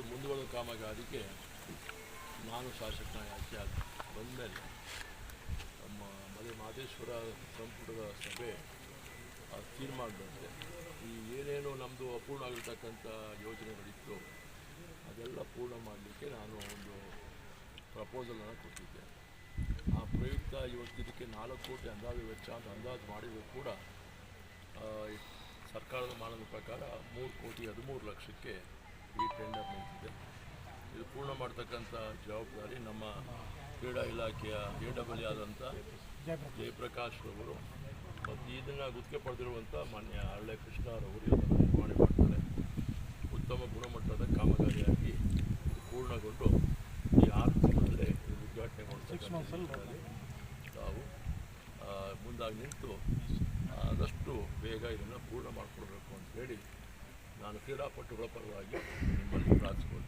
ಮತ್ತು ಮುಂದುವರೆದ ಕಾಮಗಾರಿಗೆ ನಾನು ಶಾಸಕನಾಗಿ ಆಯ್ಕೆ ಬಂದಮೇಲೆ ನಮ್ಮ ಮಾದೇಶ್ವರ ಸಂಪುಟದ ಸಭೆ ತೀರ್ಮಾನದಂತೆ ಈ ಏನೇನು ನಮ್ಮದು ಅಪೂರ್ಣ ಆಗಿರ್ತಕ್ಕಂಥ ಯೋಜನೆಗಳಿತ್ತು ಅದೆಲ್ಲ ಪೂರ್ಣ ಮಾಡಲಿಕ್ಕೆ ನಾನು ಒಂದು ಪ್ರಪೋಸಲನ್ನು ಕೊಟ್ಟಿದ್ದೆ. ಆ ಪ್ರಯುಕ್ತ ಇವತ್ತಿದ್ದಕ್ಕೆ 4 ಕೋಟಿ ಅಂದಾಜು ವೆಚ್ಚ ಅಂತ ಅಂದಾಜು ಮಾಡಿದರೂ ಕೂಡ ಸರ್ಕಾರದ ಮಾನದ ಪ್ರಕಾರ 3,13,00,000ಕ್ಕೆ ಈ ಟೆಂಡರ್ ನಿಂತಿದೆ. ಇದು ಪೂರ್ಣ ಮಾಡ್ತಕ್ಕಂಥ ಜವಾಬ್ದಾರಿ ನಮ್ಮ ಕ್ರೀಡಾ ಇಲಾಖೆಯ AWE ಆದಂಥ ಜಯಪ್ರಕಾಶ್ ರವರು ಮತ್ತು ಇದನ್ನು ಗುತ್ತಿಗೆ ಪಡೆದಿರುವಂಥ ಮಾನ್ಯ ಹಳ್ಳೆ ಕೃಷ್ಣರವರು ಇದನ್ನು ನಿರ್ವಹಣೆ ಮಾಡ್ತಾರೆ. ಉತ್ತಮ ಗುಣಮಟ್ಟದ ಕಾಮಗಾರಿಯಾಗಿ ಪೂರ್ಣಗೊಂಡು ಈ 6 ತಿಂಗಳಲ್ಲೇ ಉದ್ಘಾಟನೆಗೊಳ್ತಕ್ಕಂಥ ತಾವು ಮುಂದಾಗಿ ನಿಂತು ಆದಷ್ಟು ಬೇಗ ಇದನ್ನು ಪೂರ್ಣ ಮಾಡಿಕೊಡ್ಬೇಕು ಅಂತ ಹೇಳಿ ನಾನು ಕ್ರೀಡಾಪಟುಗಳ ಪರವಾಗಿ ನಿಮ್ಮಲ್ಲಿ ಪ್ರಾರ್ಥಿಸ್ತೀನಿ.